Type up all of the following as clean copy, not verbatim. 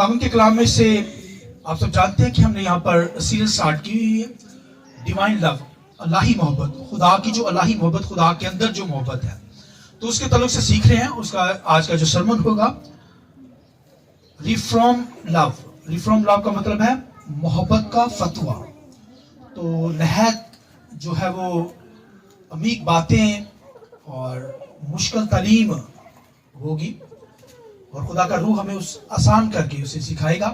खुदावंद के कलाम में से आप सब जानते हैं कि हमने यहाँ पर सीरीज स्टार्ट की हुई है डिवाइन लव, अल्लाही मोहब्बत, खुदा की जो अल्लाही मोहब्बत, खुदा के अंदर जो मोहब्बत है, तो उसके ताल्लुक से सीख रहे हैं। उसका आज का जो सरमन होगा रिफ्रॉम लव। रिफ्रॉम लव का मतलब है मोहब्बत का फतवा। तो नहायत जो है वो अमीक बातें और मुश्किल तालीम होगी और खुदा का रूह हमें उस आसान करके उसे सिखाएगा।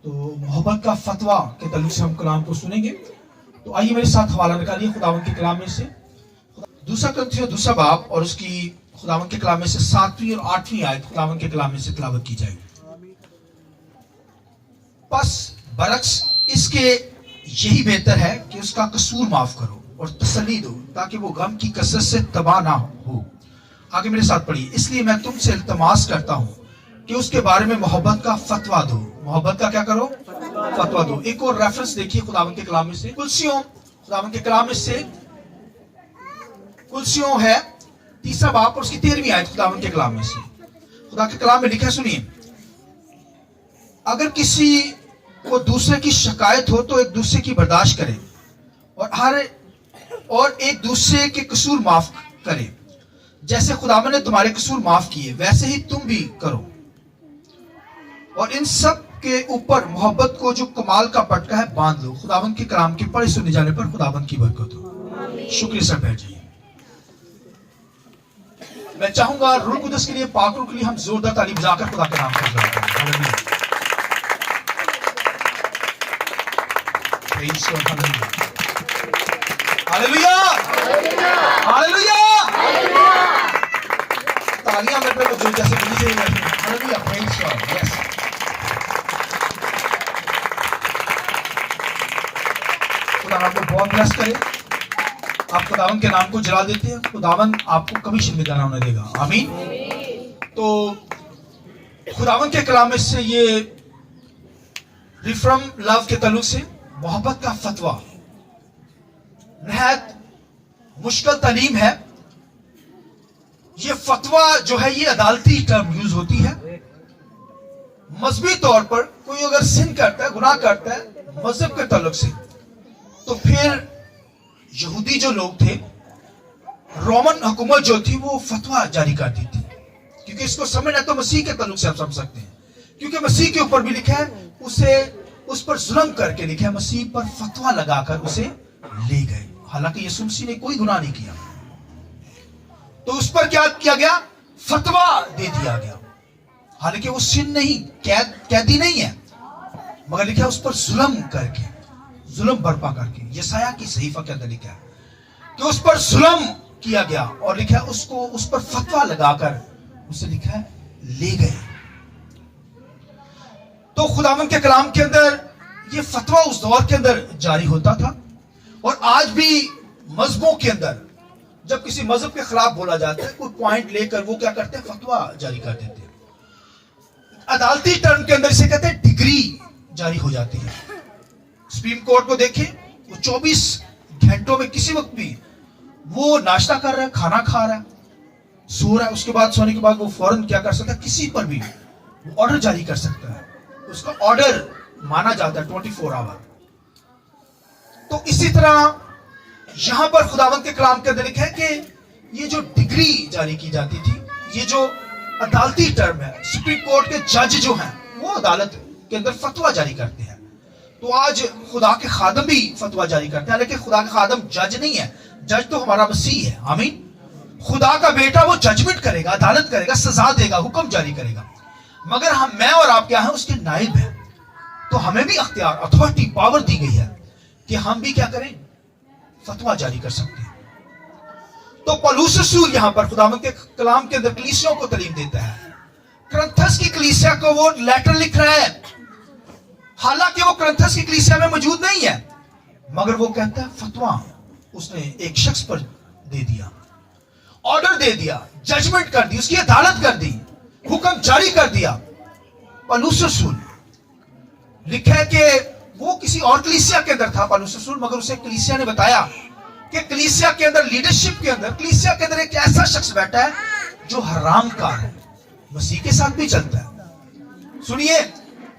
तो मोहब्बत का फतवा के ताल्लुक से हम कलाम को सुनेंगे। तो आइए मेरे साथ हवाला निकालिए खुदावंद के कलाम में से दूसरा ग्रंथियों दूसरा बाब और उसकी खुदावंद के कलाम में से 7वीं और 8वीं आयत खुदावंद के कलाम में से तिलावत की जाएगी। बस बरक्स इसके यही बेहतर है कि उसका कसूर माफ करो और तसल्ली दो ताकि वो गम की कसरत से तबाह ना हो। आगे मेरे साथ पढ़िए। इसलिए मैं तुमसे इल्तमास करता हूं कि उसके बारे में मोहब्बत का फतवा दो। मोहब्बत का क्या करो? फतवा दो। एक और रेफरेंस देखिए खुदावंद के कलाम में से कुलसियों, खुदावंद के कलाम में से कुलसियों है 3रा बाब और उसकी 13वीं आयत खुदावंद के कलाम में से। खुदा के कलाम में लिखा, सुनिए, अगर किसी को दूसरे की शिकायत हो तो एक दूसरे की बर्दाश्त करे और एक दूसरे के कसूर माफ करे। जैसे खुदावंद ने तुम्हारे कसूर माफ किए वैसे ही तुम भी करो। और इन सब के ऊपर मोहब्बत को जो कमाल का पटका है बांध लो। खुदावंद के कलाम के पढ़े सुने जाने पर खुदावंद की बरकत हो। शुक्रिया सर, बैठ जाइए। मैं चाहूंगा रूह कुदस के लिए, पाक रूह के लिए हम जोरदार ताली बजाकर खुदा के नाम को हालेलुया। हालेलुया, हालेलुया, तालियां मेरे पे जो जैसे बनी चाहिए। Hallelujah, praise God. यस, खुदा आपको बहुत ब्लेस करे। आप खुदावंद के नाम को जला देते हैं, खुदावंद आपको कभी शर्मिंदा ना होने देगा। आमीन। तो खुदावंद के कलाम में से ये रिफ्रॉम लव के ताल्लुक से मोहब्बत का फतवा नहायत मुश्किल तालीम है। ये फतवा जो है ये अदालती टर्म यूज होती है। मजहबी तौर पर कोई अगर सिन करता है, गुनाह करता है मजहब के ताल्लुक से, तो फिर यहूदी जो लोग थे, रोमन हुकूमत जो थी, वो फतवा जारी करती थी। क्योंकि इसको समझना तो मसीह के ताल्लुक से आप समझ सकते हैं, क्योंकि मसीह के ऊपर भी लिखा है, उसे उस पर जुल्म करके लिखा है, मसीह पर फतवा लगाकर उसे ले गए। हालांकि यीशु मसीह ने कोई गुनाह नहीं किया, तो उस पर क्या किया गया? फतवा दे दिया गया। हालांकि वो सिन नहीं, कैदी नहीं है, मगर लिखा है उस पर जुल्म करके, जुल्म बर्पा करके। यशायाह की सहीफा के अंदर लिखा है कि उस पर जुल्म किया गया और लिखा है उसको उस पर फतवा लगाकर उसे लिखा है ले गए। तो खुदावंद के कलाम के अंदर ये फतवा उस दौर के अंदर जारी होता था। और आज भी मजहबों के अंदर जब किसी मजहब के खिलाफ बोला जाता है, कोई पॉइंट लेकर वो क्या करते हैं? फतवा जारी कर देते हैं। अदालती टर्म के अंदर इसे कहते हैं डिग्री जारी हो जाती है। सुप्रीम कोर्ट को देखें, वो 24 घंटों में किसी वक्त भी वो नाश्ता कर रहा है, खाना खा रहा है, सो रहा है, उसके बाद सोने के बाद वो फौरन क्या कर सकता है? किसी पर भी ऑर्डर जारी कर सकता है। उसका ऑर्डर माना जाता है 24 आवर। तो इसी तरह यहां पर खुदावंद के कलाम के अंदर लिखा है कि ये जो डिग्री जारी की जाती थी, ये जो अदालती टर्म है, सुप्रीम कोर्ट के जज जो हैं वो अदालत के अंदर फतवा जारी करते हैं। तो आज खुदा के खादम भी फतवा जारी करते हैं, लेकिन खुदा का खादम जज नहीं है, जज तो हमारा मसीह है। आमीन। खुदा का बेटा वो जजमेंट करेगा, अदालत करेगा, सजा देगा, हुक्म जारी करेगा। मगर मैं और आप क्या हैं? उसके नाइब हैं। तो हमें भी अख्तियार, अथॉरिटी, पावर दी गई है कि हम भी क्या करें? फतवा जारी कर सकते हैं। तो पौलुस रसूल यहां पर खुदावंद के कलाम के अंदर कलीसियाओं को तालीम देता है। कुरिन्थस की कलीसिया को वो लेटर लिख रहा है, हालांकि वो कुरिन्थस की कलीसिया में मौजूद नहीं है, मगर वो कहता है फतवा उसने एक शख्स पर दे दिया, ऑर्डर दे दिया, जजमेंट कर दी, उसकी अदालत कर दी, हुक्म जारी कर दिया। पौलुस रसूल लिखा है कि वो किसी और कलीसिया के अंदर था पौलुस रसूल, मगर उसे कलीसिया ने बताया कि कलीसिया के अंदर, लीडरशिप के अंदर, कलीसिया के अंदर एक ऐसा शख्स बैठा है जो हराम कार है, मसीह के साथ भी चलता है। सुनिए,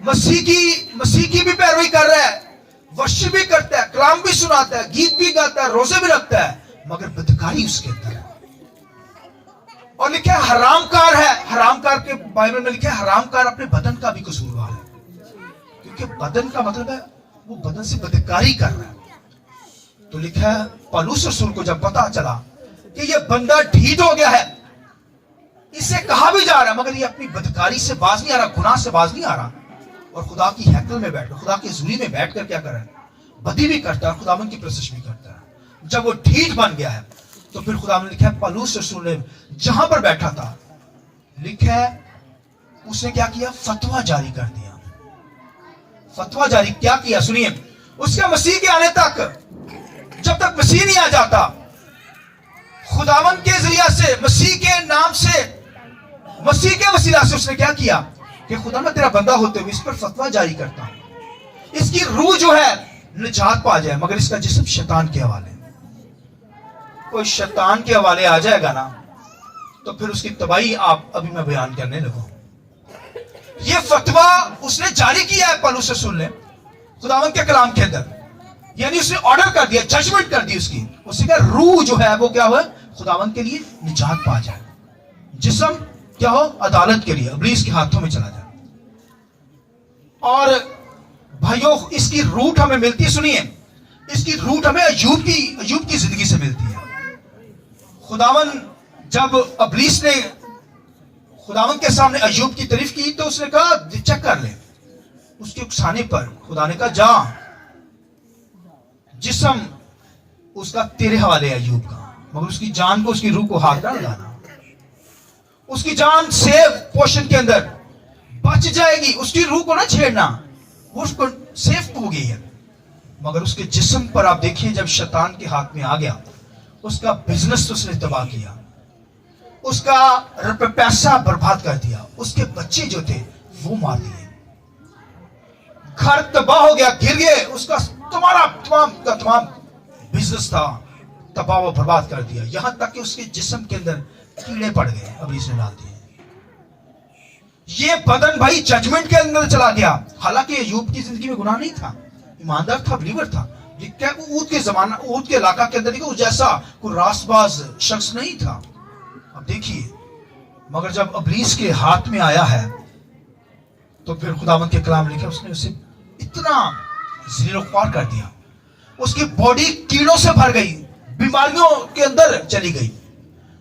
मसीह की भी पैरवी कर रहा है, वर्शिप भी करता है, कलाम भी सुनाता है, गीत भी गाता है, रोजे भी रखता है, मगर बदकारी उसके अंदर है। और लिखा है हरामकार है। हरामकार के बाइबल में लिखा है हरामकार अपने बदन का भी कसूरवार है, क्योंकि बदन का मतलब है वो बदन से बदकारी कर रहा है। तो लिखा है पौलुस रसूल को जब पता चला कि ये बंदा ढीठ हो गया है, इससे कहा भी जा रहा है, मगर ये अपनी बदकारी से बाज नहीं आ रहा, गुनाह से बाज नहीं आ रहा, और खुदा की हैकल में बैठ कर, खुदा की हुजूरी में बैठ कर क्या कर रहा है, बदी भी करता है, खुदावन की प्रशंसा भी करता है। जब वो ढीठ बन गया है तो फिर खुदा ने लिखा है पौलुस रसूल ने जहां पर बैठा था, लिखा है उसने क्या किया, फतवा जारी कर दिया। फतवा जारी क्या किया सुनिए, उसके मसीह के आने तक, जब तक मसीह नहीं आ जाता, खुदावन के जरिया से, मसीह के नाम से, मसीह के वसीला से उसने क्या किया कि खुदा मैं तेरा बंदा होते हुए इस पर फतवा जारी करता हूं, इसकी रूह जो है निजात पा जाए, मगर इसका जिस्म शैतान के हवाले। कोई शैतान के हवाले आ जाएगा ना तो फिर उसकी तबाही आप अभी मैं बयान करने लगूं। ये फतवा उसने जारी किया है पौलुस रसूल ने खुदावन के कलाम के अंदर, यानी उसने ऑर्डर कर दिया, जजमेंट कर दी उसकी। उसने कहा रूह जो है वो क्या हुआ, खुदावन के लिए निजात पा जाए, जिस्म क्या हो, अदालत के लिए इब्लीस के हाथों में चला जाए। और भाइयों इसकी रूट हमें मिलती है, सुनिए इसकी रूट हमें अय्यूब की जिंदगी से मिलती है। खुदावन जब इब्लीस ने खुदावन के सामने अय्यूब की तारीफ की तो उसने कहा चेक कर ले, उसके उकसाने पर खुदा ने कहा जा, जिस्म उसका तेरे हवाले अय्यूब का, मगर उसकी जान को, उसकी रूह को हाथ ना लगाना। उसकी जान सेफ पोर्शन के अंदर बच जाएगी, उसकी रूह को ना छेड़ना, वो उसको सेफ हो गई है। मगर उसके जिस्म पर आप देखिए जब शैतान के हाथ में आ गया, उसका बिजनेस उसने तबाह किया, उसका पैसा बर्बाद कर दिया, उसके बच्चे जो थे वो मार दिए, घर तबाह हो गया, गिर गए, उसका तमाम बिजनेस था तबाह व बर्बाद कर दिया, यहां तक कि उसके जिस्म के अंदर कीड़े पड़ गए, अभी इसने डाल दिए। ये बदन भाई जजमेंट के अंदर चला गया। हालांकि अय्यूब की जिंदगी में गुनाह नहीं था, ईमानदार था, बिलीवर था, ऊद के जमाना, ऊद के इलाका के अंदर उस जैसा कोई रासबाज शख्स नहीं था। अब देखिए, मगर जब इब्लीस के हाथ में आया है तो फिर खुदावंद के कलाम लिखे, उसने उसे इतना ज़लील-ओ-ख्वार कर दिया, उसकी बॉडी कीड़ों से भर गई, बीमारियों के अंदर चली गई,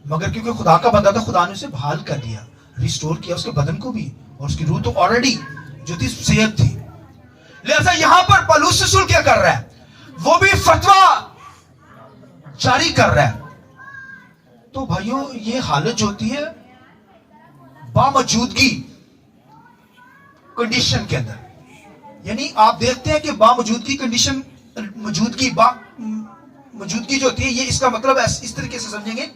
मगर क्योंकि खुदा का बंदा था, खुदा ने उसे बहाल कर दिया, रिस्टोर किया उसके बदन को भी, और उसकी रूह तो ऑलरेडी जो थी सेहत थी। लिहाजा यहां पर पौलुस रसूल क्या कर रहा है, वो भी फतवा जारी कर रहा है। तो भाइयों ये हालत जो होती है बामौजूदगी कंडीशन के अंदर, यानी आप देखते हैं कि बामौजूदगी कंडीशन, मौजूदगी जो होती है, ये इसका मतलब इस तरीके से समझेंगे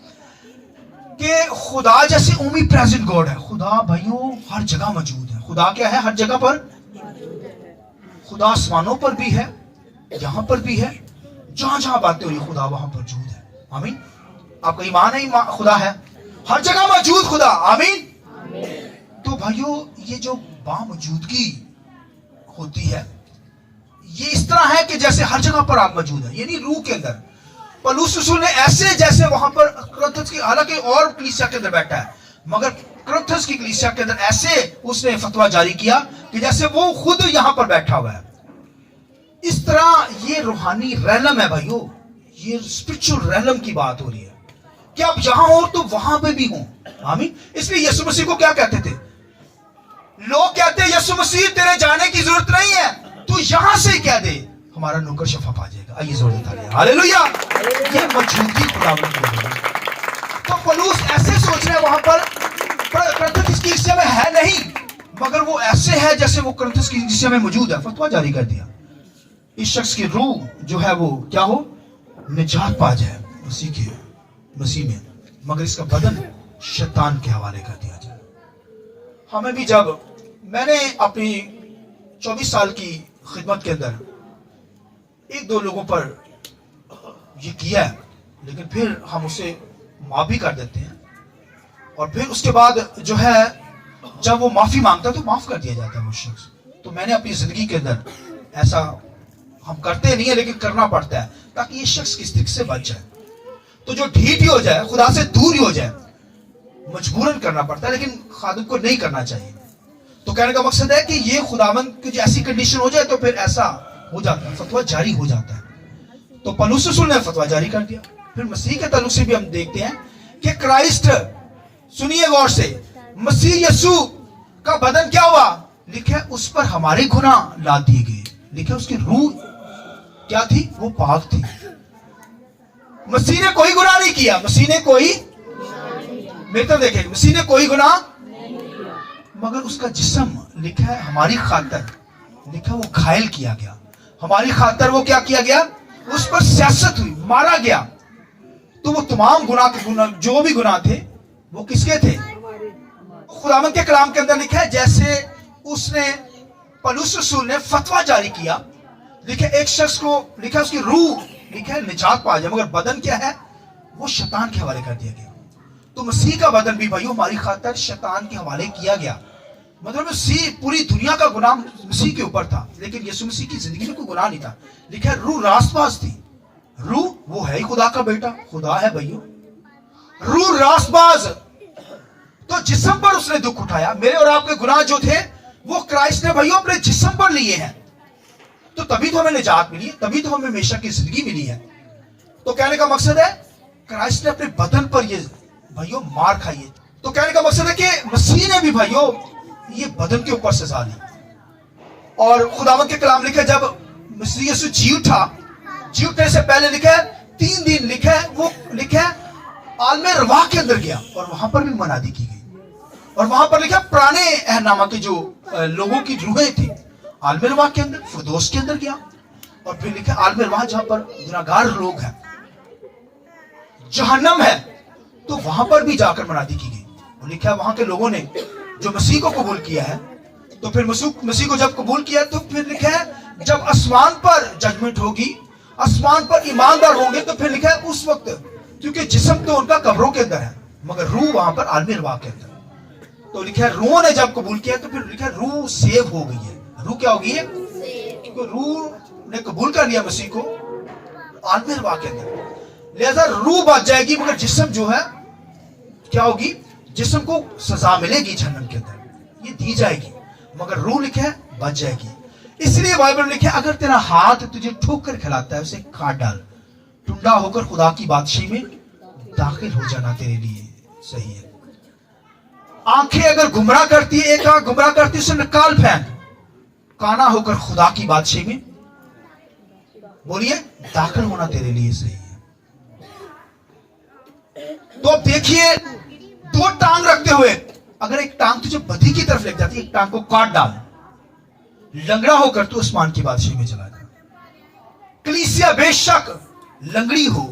कि खुदा जैसे ओमी प्रेजेंट गॉड है। खुदा भाइयों हर जगह मौजूद है। खुदा क्या है, हर जगह पर, खुदा आसमानों पर भी है, यहां पर भी है, जहां जहां बातें हो रही खुदा वहां पर मौजूद है। आमीन। आपका ईमान है खुदा है हर जगह मौजूद खुदा। आमीन। तो भाइयों ये जो बामौजूदगी होती है ये इस तरह है कि जैसे हर जगह पर आप मौजूद है, यानी रूह के अंदर। पौलुस रसूल ने ऐसे जैसे वहां पर कुरिन्थस की, हालांकि और कलीसिया के अंदर बैठा है, मगर कुरिन्थस की कलीसिया के अंदर ऐसे उसने फतवा जारी किया कि जैसे वो खुद यहां पर बैठा हुआ है। इस तरह ये रूहानी रैलम है भाइयों, ये स्पिरिचुअल रैलम की बात हो रही है कि आप यहां हो तो वहां पे भी हो। आमीन। इसलिए यीशु मसीह को क्या कहते थे, लोग कहते हैं यीशु मसीह तेरे जाने की जरूरत नहीं है, तू यहां से ही कह दे हमारा नौकर शफा पा जाएगा। आइए जोर देता रहिए हालेलुया। ये मौजूदगी खुदावंद की है। तो पौलुस ऐसे सोच रहे हैं वहां पर कुरिन्थस की कलीसिया में है नहीं, मगर वो ऐसे है जैसे वो कुरिन्थस की कलीसिया में मौजूद है। फतवा जारी कर दिया इस शख्स की रूह जो है वो क्या हो, निजात पा जाए मसीह में, मगर इसका बदन शैतान के हवाले कर दिया जाए। हमें भी, जब मैंने अपनी 24 साल की खिदमत के अंदर एक दो लोगों पर ये किया है, लेकिन फिर हम उसे माफ भी कर देते हैं, और फिर उसके बाद जो है जब वो माफी मांगता है तो माफ कर दिया जाता है वो शख्स। तो मैंने अपनी जिंदगी के अंदर ऐसा, हम करते नहीं है लेकिन करना पड़ता है ताकि ये शख्स की स्थिति से बच जाए। तो जो ढीठ ही हो जाए, खुदा से दूर ही हो जाए, मजबूरन करना पड़ता है, लेकिन खादिम को नहीं करना चाहिए। तो कहने का मकसद है कि ये खुदावंद की ऐसी कंडीशन हो जाए तो फिर ऐसा हो जाता है, फतवा जारी हो जाता है। तो पौलुस रसूल ने फतवा जारी कर दिया। फिर मसीह के ताल्लुक से भी हम देखते हैं कि क्राइस्ट, सुनिए गौर से, मसीह यीशु का बदन क्या हुआ? लिखे उस पर हमारे गुनाह लाद दिए गए। लिखे उसकी रूह क्या थी? वो पाक थी। मसीह ने कोई गुनाह नहीं किया, मसीह ने कोई, मेरे तो देखें, मसीह ने कोई गुनाह, मगर उसका जिस्म लिखा है हमारी खातर, लिखा वो घायल किया गया, हमारी खातर वो क्या किया गया? उस पर सियासत हुई, मारा गया। तो वो तमाम गुनाह जो भी गुनाह थे वो किसके थे? खुदावंद के कलाम के अंदर लिखा है जैसे उसने, पौलुस रसूल ने फतवा जारी किया, लिखा एक शख्स को, लिखा उसकी रूह, लिखा है निजात पा जाए, मगर बदन क्या है? वो शैतान के हवाले कर दिया गया। तो मसीह का बदन भी भाइयों हमारी खातर शैतान के हवाले किया गया। मतलब मसीह, पूरी दुनिया का गुनाह मसीह के ऊपर था, लेकिन यीशु मसीह की जिंदगी में कोई गुनाह नहीं था। लिखा है रूह रास्तबाज थी। रूह वो है ही खुदा का बेटा, खुदा है भाइयों। रूह रास्तबाज, तो जिस्म पर उसने दुख उठाया। मेरे और आपके गुनाह जो थे वो क्राइस्ट ने भाइयों अपने जिस्म पर लिए हैं। तो तभी तो हमें निजात मिली है, तभी तो हमें हमेशा की जिंदगी मिली है। तो कहने का मकसद है क्राइस्ट ने अपने बदन पर ये भाइयों मार खाई है। तो कहने का मकसद है कि मसीह ने भी भाइयों ये बदन के ऊपर सजा ली। और खुदावंद के कलाम लिखा है जब मसीह यीशु जी उठा, जी उठने से पहले लिखा है 3 दिन, लिखा है वो, लिखा है आलमे रवाह के अंदर गया और वहां पर भी मनादी की गई। और वहां पर लिखा पुराने अहदनामा के जो लोगों की रूहें थी, आलमे रवाह के अंदर, फिरदौस के अंदर गया। और फिर लिखा आलमे रवाह जहां पर गुनाहगार लोग हैं, जहन्नम है, तो वहां पर भी जाकर मनादी की गई। और लिखा वहां के लोगों ने जो मसीह को कबूल किया है, तो फिर मसीह को जब कबूल किया तो फिर लिखा है जब आसमान पर जजमेंट होगी, आसमान पर ईमानदार होंगे, तो फिर लिखा है उस वक्त, क्योंकि जिस्म तो उनका कब्रों के अंदर है मगर रूह वहां पर आलमी रवाह के अंदर। तो लिखा है रूह ने जब कबूल किया तो फिर लिखा है रूह सेव हो गई है। रूह क्या हो गई है? क्योंकि रूह ने कबूल कर लिया मसीह को आलमी रवाह के अंदर, लिहाजा रूह बच जाएगी, मगर जिस्म जो है क्या होगी? जिस्म को सजा मिलेगी जहन्नम के अंदर, ये दी जाएगी, मगर रूह लिखा है बच जाएगी। इसलिए बाइबल में लिखा है अगर तेरा हाथ तुझे ठोकर खिलाता है उसे काट डाल, टुंडा होकर खुदा की बादशाही में दाखिल हो जाना तेरे लिए सही है। आंखें अगर गुमराह करती है, एक आंख गुमराह करती है उसे निकाल फेंक, काना होकर खुदा की बादशाही में, बोलिए, दाखिल होना तेरे लिए सही है। तो अब देखिए, 2 टांग रखते हुए अगर एक टांग तुझे बदी की तरफ ले जाती है, एक टांग को काट डाल, लंगड़ा होकर तू आसमान की बादशाही में चला जा। कलीसिया बेशक लंगड़ी हो,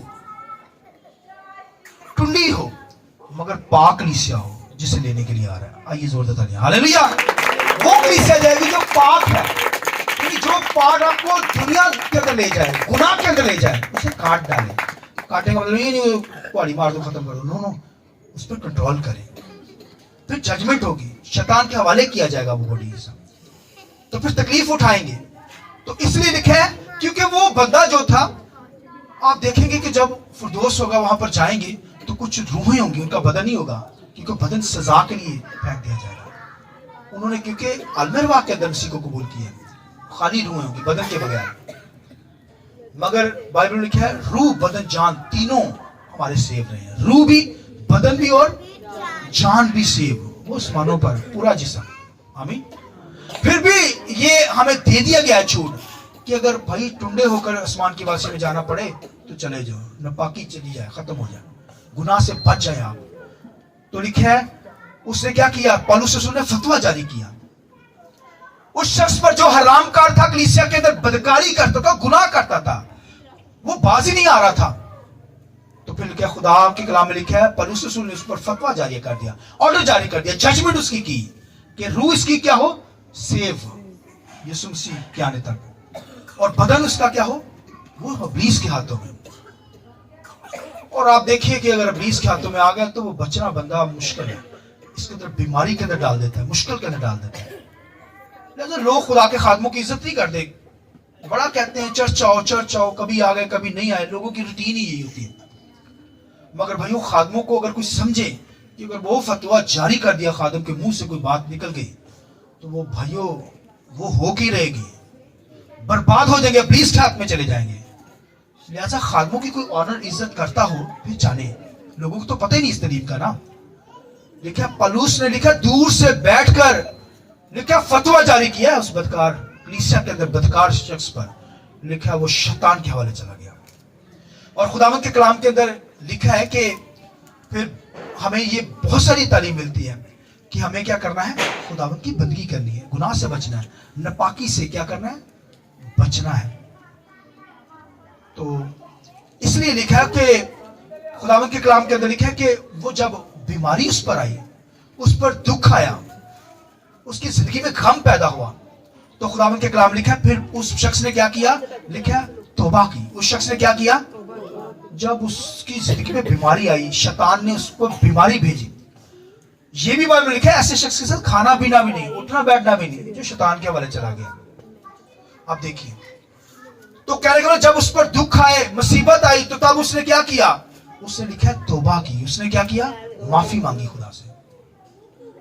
टुंडी हो, मगर पाक कलीसिया हो जिसे लेने के लिए आ रहा है। आइए जोरदार तालियां, हालेलुया। वो कलीसिया जाएगी जो पाक है, जो पाक आपको दुनिया के अंदर ले जाए, गुनाह के अंदर ले जाए, उसे काट डाले। काटने का मतलब ये नहीं पहाड़ी मार दो खत्म कर दो, नो, उस पर कंट्रोल करें। फिर जजमेंट होगी, शैतान के हवाले किया जाएगा वो बॉडी सब, तो फिर तकलीफ उठाएंगे। तो इसलिए लिखा है क्योंकि वो बंदा जो था, आप देखेंगे कि जब फिरदौस होगा वहां पर जाएंगे तो कुछ रूहें होंगी, उनका बदन नहीं होगा, क्योंकि बदन सजा के लिए फेंक दिया जाएगा। उन्होंने क्योंकि आलमे रवाह के अंदर मसीह को कबूल किया, खाली रूहें होंगी बदन के बगैर। मगर बाइबल में लिखा है रूह बदन जान तीनों हमारे सेव रहे हैं। रूह भी, बदन भी और जान भी सेव, वो आसमानों पर पूरा जिस्म। आमीन। फिर भी ये हमें दे दिया गया है छूट कि अगर भाई टुंडे होकर आसमान की बादशाही में जाना पड़े तो चले जाओ, नापाकी चली जाए, खत्म हो जाए, गुनाह से बच जाए आप। तो लिखा है उसने क्या किया? पौलुस रसूल ने फतवा जारी किया उस शख्स पर जो हरामकार था, कलीसिया के अंदर बदकारी करता था, गुनाह करता था, वो बाजी नहीं आ रहा था। तो फिर क्या खुदा के कलाम में लिखा है पौलुस रसूल ने उस पर फतवा जारी कर दिया, ऑर्डर जारी कर दिया, जजमेंट उसकी की कि रूह इसकी क्या हो? सेव, यीशु मसीह के आने तक, और बदन उसका क्या हो? वो इब्लीस के हाथों में। और आप देखिए कि अगर इब्लीस के हाथों में आ गया तो वो बचना बंदा मुश्किल है, इसके अंदर बीमारी के अंदर डाल देता है, मुश्किल के अंदर डाल देता है। लिहाजा लोग खुदा के खादमों की इज्जत नहीं करते, बड़ा कहते हैं चर्च आओ, कभी आ गए कभी नहीं आए, लोगों की रूटीन ही यही होती है। मगर भाइयों खादमों को अगर कोई समझे कि अगर वो फतवा जारी कर दिया, खादम के मुंह से कोई बात निकल गई, तो वो भाइयों वो होगी रहेगी, बर्बाद हो जाएंगे, इब्लीस के हाथ में चले जाएंगे। लिहाजा खादमों की कोई ऑनर इज्जत करता हो फिर जाने, लोगों को तो पता ही नहीं इस तरीब का ना। लिखा पलूस ने लिखा दूर से बैठकर लिखा फतवा जारी किया उस बदकार कलीसिया के अंदर बदकार शख्स पर, लिखा वो शैतान के हवाले चला गया। और खुदावंद के कलाम के अंदर लिखा है कि फिर हमें ये बहुत सारी तालीम मिलती है कि हमें क्या करना है, खुदावंद की बंदगी करनी है, गुनाह से बचना है, नापाकी से क्या करना है, बचना है। तो इसलिए लिखा है कि खुदावंद के कलाम के अंदर लिखा है कि वो जब बीमारी उस पर आई, उस पर दुख आया, उसकी जिंदगी में गम पैदा हुआ, तो खुदावंद के कलाम लिखा है फिर उस शख्स ने क्या किया, लिखा तौबा की। उस शख्स ने क्या किया, जब उसकी जिंदगी में बीमारी आई, शैतान ने उसको बीमारी भेजी। ये भी बाइबल में लिखा है ऐसे शख्स के साथ खाना पीना भी नहीं, उठना बैठना भी नहीं, जो शैतान के हवाले चला गया। अब देखिए, तो कहने का जब उस पर दुख आए, मुसीबत आई, तो तब उसने क्या किया, उसने लिखा है तौबा की। उसने क्या किया, माफी मांगी खुदा से।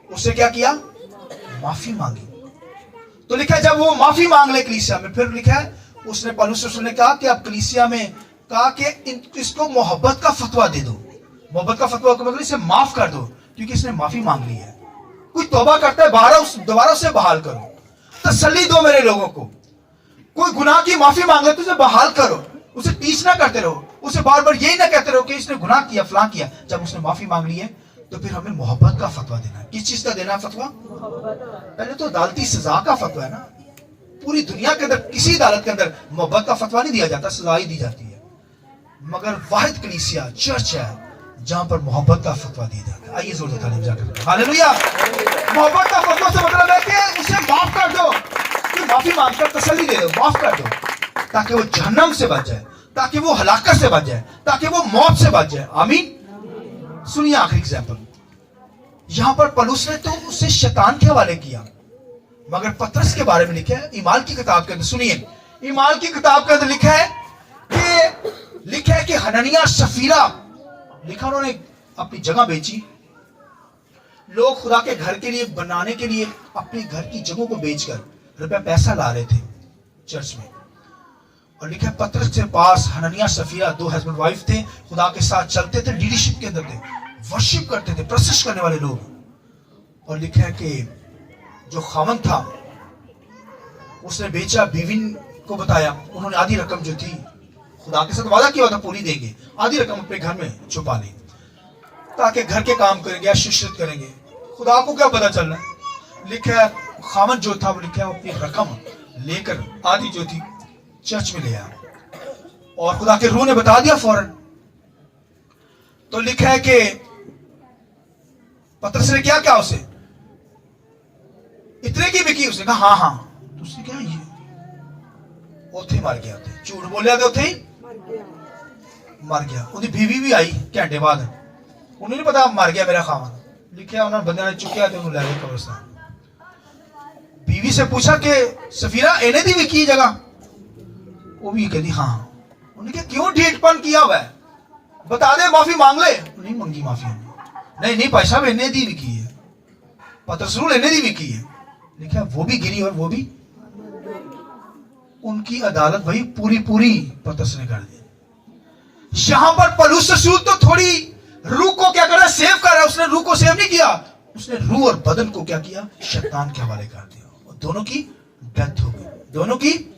उसने क्या किया, माफी मांगी। तो लिखा है जब वो माफी मांग ले कलीसिया में, फिर लिखा है उसने पौलुस ने कहा कि अब कलीसिया में कहा कि इसको मोहब्बत का फतवा दे दो। मोहब्बत का फतवा मतलब इसे माफ कर दो, क्योंकि इसने माफी मांग ली है। कोई तौबा करता है दोबारा उसे बहाल करो, तसल्ली दो मेरे लोगों को। कोई गुनाह की माफी मांग ले तो उसे बहाल करो, उसे टीच ना करते रहो, उसे बार बार यही ना कहते रहो कि इसने गुनाह किया, फलां किया। जब उसने माफी मांग ली है तो फिर हमें मोहब्बत का फतवा देना है। किस चीज का देना है फतवा? पहले तो अदालती सजा का फतवा है ना। पूरी दुनिया के अंदर किसी अदालत के अंदर मोहब्बत का फतवा नहीं दिया जाता, सजा ही दी जाती है। मगर वाहिद कलीसिया चर्च है जहां पर मोहब्बत का फतवा दिया जाता है। आइए जोर से तालीम जाकर हालेलुया। मोहब्बत का फतवा से मतलब है कि उसे माफ कर दो, कि माफी मांगकर तसल्ली दे दो, माफ कर दो, ताकि वो जहन्नम से बच जाए, ताकि वो हलाकत से बच जाए, ताकि वो मौत से बच जाए। आमीन। सुनिए आखिरी एग्जाम्पल, यहां पर पौलुस ने तो उसे शैतान के हवाले किया, मगर पतरस के बारे में लिखा है ईमाल की किताब के अंदर। सुनिए, ईमाल की किताब के अंदर लिखा है कि हननिया सफीरा, लिखा उन्होंने अपनी जगह बेची। लोग खुदा के घर के लिए बनाने के लिए अपने घर की जगहों को बेचकर रुपया पैसा ला रहे थे चर्च में। और लिखा है पतरस के पास हननिया सफीरा दो हस्बैंड वाइफ थे, खुदा के साथ चलते थे, लीडरशिप के अंदर थे, वर्शिप करते थे, प्रशिश करने वाले लोग। और लिखा है कि जो खामन था उसने बेचा, बीवी को बताया, उन्होंने आधी रकम जो थी खुदा के साथ वादा किया था पूरी देंगे, आधी रकम अपने घर में छुपा ली ताकि घर के काम करेंगे, शिक्षित करेंगे। खुदा को क्या पता चलना है। लिखा है खामन जो था वो लिखा है अपनी रकम लेकर आधी जो थी चर्च में ले आया, और खुदा के रूह ने बता दिया फौरन। तो लिखा है कि पतरस ने क्या उसे इतने की बिकी, उसने कहा हाँ। तो उसने क्या ये उथे मर गया, झूठ बोलिया तो उथे ही मर गया। उनकी बीवी भी आई घंटे बाद, उन्हें नहीं पता मर गया मेरा खामन। लिखा उन्होंने बंदे ने चुकया तो ले गए कब्रिस्तान। बीवी से पूछा कि सफीरा इन्हें दी विकी जगह, वो भी कहती हाँ। उन्हें कहा क्यों ढीठपन किया हुआ है, बता दे, माफी मांग ले। नहीं मांगी माफी, नहीं भाई साहब इन्हें दी विकी है, पतरस इन्हें दी विकी है। लिखा वो भी गिरी और वो भी, उनकी अदालत भाई पूरी पतरस ने कर दी। यहां पर पौलुस रसूल तो थोड़ी रूह को क्या कर रहा है, सेव कर रहा है। उसने रूह को सेव नहीं किया, उसने रूह और बदन को क्या किया, शैतान के हवाले कर दिया, और दोनों की डेथ हो गई, दोनों की।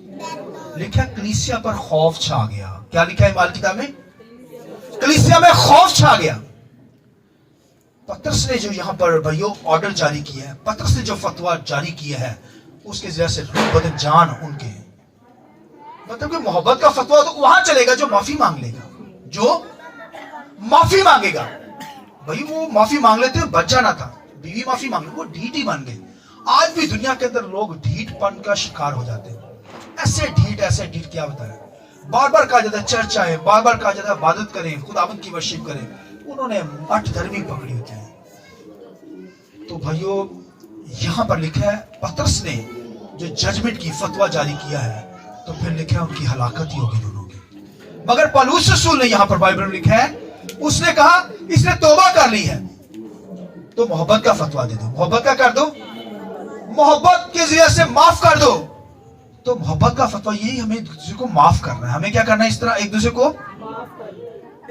लिखा कलीसिया पर खौफ छा गया। क्या लिखा है ईमाल किताब में, कलीसिया में खौफ छा गया। पतरस ने जो यहां पर भाइयों ऑर्डर जारी किया है, पतरस ने जो फतवा जारी किया है, उसके जरिए से रूह बदन जान उनके, मतलब कि मोहब्बत का फतवा तो वहां चलेगा जो माफी मांग लेगा, जो माफी मांगेगा। भाई वो माफी मांग लेते बच जाना था, बीवी माफी मांग ले, वो ढीठ ही बन गए। आज भी दुनिया के अंदर लोग ढीठपन का शिकार हो जाते हैं। ऐसे ढीठ क्या बताया, बार बार कहा जाता है चर्च आए, बार बार कहा जाता है इबादत करें, खुदावंद की वर्शिप करें, उन्होंने मठ धर्मी पकड़ी होती है। तो भाइयों यहां पर लिखा है पतरस ने जो जजमेंट की फतवा जारी किया है, तो फिर लिखा है उनकी हलाकत ही होगी दोनों की। मगर पौलुस रसूल ने यहां पर बाइबल में लिखा है, उसने कहा इसने तौबा कर ली है तो मोहब्बत का फतवा दे दो। मोहब्बत का कर दो, मोहब्बत के जरिए से माफ कर दो। तो मोहब्बत का फतवा यही, हमें एक दूसरे को माफ करना है। हमें क्या करना है? इस तरह एक दूसरे को।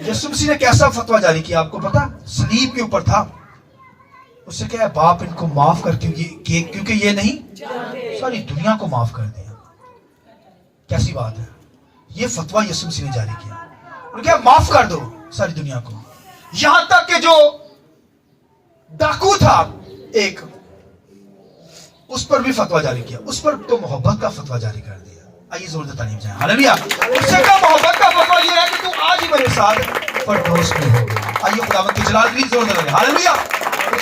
यीशु मसीह ने कैसा फतवा जारी किया आपको पता? सलीब के ऊपर था, उससे क्या है, बाप इनको माफ कर, क्योंकि ये नहीं सारी दुनिया को माफ कर दिया। कैसी बात है? ये फतवा यीशु मसीह ने जारी किया, और क्या, माफ कर दो सारी दुनिया को। यहां तक कि जो डाकू था एक, उस पर भी फतवा जारी किया, उस पर तो मोहब्बत का फतवा जारी कर दिया। आइए जोरदार तालीम जाए, हालेलुया। उससे का मोहब्बत का फतवा ये है कि तू आज ही मेरे साथ फरदौस में हो। आइए खुदावंद की जलाल के लिए जोरदार तालीम, हालेलुया।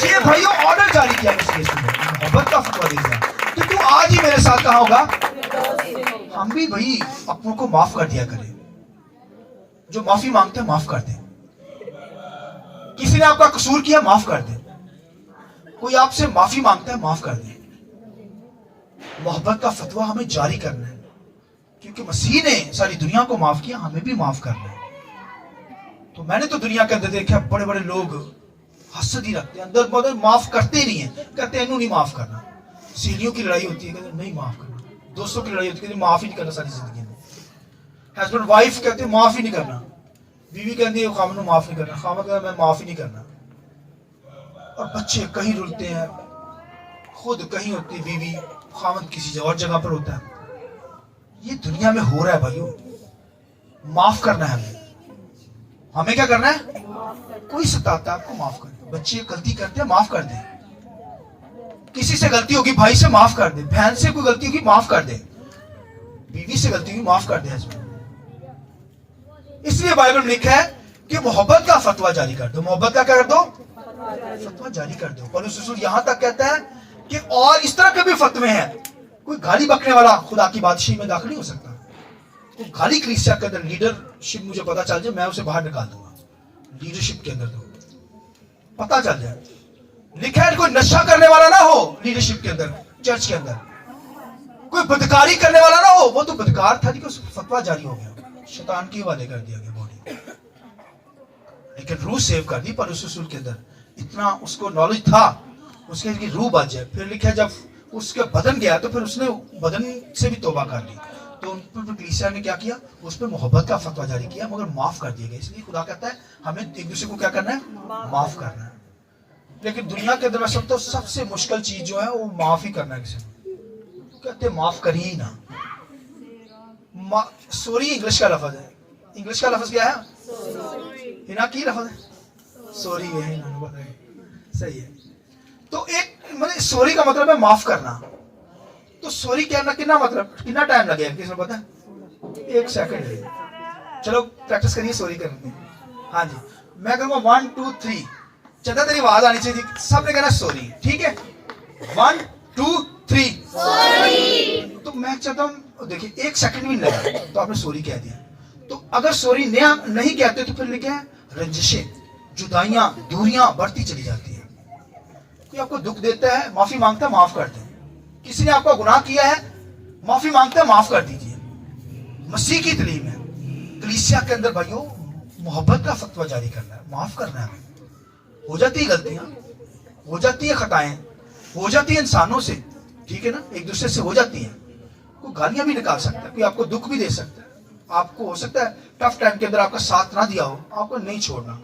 ये भाइयों ऑर्डर जारी किया इस केस में, मोहब्बत का फतवा दे दिया कि तू आज ही मेरे साथ कहां होगा? हम भी भाई अपनों को माफ कर दिया करें। जो माफी मांगते हैं माफ कर दे। किसी ने आपका कसूर किया, माफ कर दे। कोई आपसे माफी मांगता है, माफ कर दे। मोहब्बत का फतवा हमें जारी करना है, क्योंकि मसीह ने सारी दुनिया को माफ किया, हमें भी माफ करना है। तो मैंने तो दुनिया के अंदर देखा बड़े बड़े लोग हसद ही रखते हैं, अंदर मतलब माफ करते नहीं है, कहते हैं नहीं माफ करना। सहेलियों की लड़ाई होती है, कहते नहीं माफ करना। दोस्तों की लड़ाई होती है, माफ ही नहीं करना सारी जिंदगी में। हस्बैंड वाइफ कहते हैं माफ ही नहीं करना। बीवी कहती है खामद माफ नहीं करना, खामद कहता है मैं माफ ही नहीं करना। और बच्चे कहीं रुलते हैं, खुद कहीं होती है बीवी, खामद किसी और जगह पर होता है। ये दुनिया में हो रहा है भाइयों। माफ करना है हमें क्या करना है? कोई सताता है आपको, माफ कर दे। बच्चे गलती करते हैं, माफ कर दे। किसी से गलती होगी, भाई से माफ कर दे। बहन से कोई गलती होगी, माफ कर दे। बीवी से गलती होगी, माफ कर दे। इसलिए बाइबल में लिखा है कि मोहब्बत का फतवा जारी कर दो। मोहब्बत का क्या कर दो? फतवा जारी कर दो। पौलुस रसूल यहां तक कहता है कि और इस तरह के भी फतवे हैं। कोई गाली बकने वाला खुदा की बादशाही में दाखिल नहीं हो सकता। कोई गाली कलीसिया के अंदर, लीडरशिप मुझे पता चल जाए, मैं उसे बाहर निकाल दूंगा। लीडरशिप के अंदर तो पता चल जाए। लिखा है कोई नशा करने वाला ना हो लीडरशिप के अंदर, चर्च के अंदर। कोई बदकारी करने वाला ना हो। वो तो बदकार था, लेकिन फतवा जारी हो गया, शैतान के हवाले कर दिया गया बॉडी। लेकिन रूह सेव कर दी पौलुस रसूल के अंदर। इतना उसको नॉलेज था, उसके रूह बच जाए। फिर लिखा जब उसके बदन गया तो फिर उसने बदन से भी तौबा कर ली। तो उन पर कलीसिया ने क्या किया? उस पर मोहब्बत का फतवा जारी किया, मगर माफ कर दिया गया। इसलिए खुदा कहता है हमें एक दूसरे को क्या करना है? माफ करना है। लेकिन दुनिया के अंदर मैं समझता हूं सबसे मुश्किल चीज जो है वो माफ ही करना है किसी को। कहते माफ करिए ही ना। सॉरी इंग्लिश का लफ्ज है। इंग्लिश का लफ्ज क्या है? हिना की लफ्ज है सॉरी है, सही है। तो एक मतलब सॉरी का मतलब है माफ करना। तो सॉरी कहना कितना मतलब, कितना टाइम लगेगा किसी को पता? 1 सेकंड। चलो प्रैक्टिस करिए सॉरी करने की। हाँ जी, मैं कहूँगा 1 2 3। चंदा तेरी आवाज आनी चाहिए, सबने कहना सॉरी, ठीक है? 1 2 3 सॉरी। तो मैं चाहता हूँ देखिए 1 सेकंड भी नहीं लगा तो आपने सॉरी कह दिया। तो अगर सॉरी नहीं कहते तो फिर लिखे रंजिशें, जुदाइयां, दूरियां बढ़ती चली जाती है। कोई आपको दुख देता है, माफी मांगता है, माफ कर दे। किसी ने आपका गुनाह किया है, माफी मांगता है, माफ कर दीजिए। मसीह की तालीम है कलीसिया के अंदर भाइयों, मोहब्बत का फतवा जारी करना है, माफ करना है। हो जाती है गलतियां, हो जाती है खताएं, हो जाती है इंसानों से, ठीक है ना, एक दूसरे से हो जाती है। कोई गालियां भी निकाल सकता है, कोई आपको दुख भी दे सकता है। आपको हो सकता है टफ टाइम के अंदर आपका साथ ना दिया हो, आपको नहीं छोड़ना।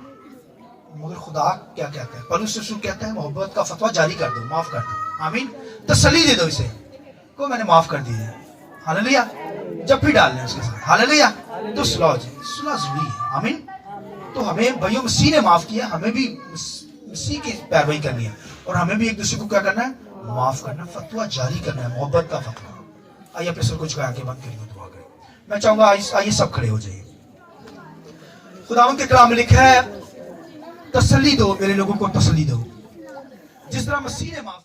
मगर खुदा क्या कहता है? पौलुस रसूल कहता है मोहब्बत का फतवा जारी कर दो, माफ कर दो। आमीन। तसल्ली दे दो इसे को मैंने माफ कर दिया है। हालेलुया। जब भी डाल लें उसके साथ, हालेलुया। तो सुलह जरूरी है। आमीन। तो हमें भाइयों मसीह ने माफ किया, हमें भी मसीह की पैरवी करनी है और हमें भी एक दूसरे को क्या करना है? माफ करना, फतवा जारी करना है, मोहब्बत का फतवा। आइए अपने सर को झुका के बंद करिए, दुआ करें। मैं चाहूंगा आइए सब खड़े हो जाइए। खुदावंद के कलाम में लिखा है तसल्ली दो मेरे लोगों को, तसल्ली दो जिस तरह मसीह ने माफ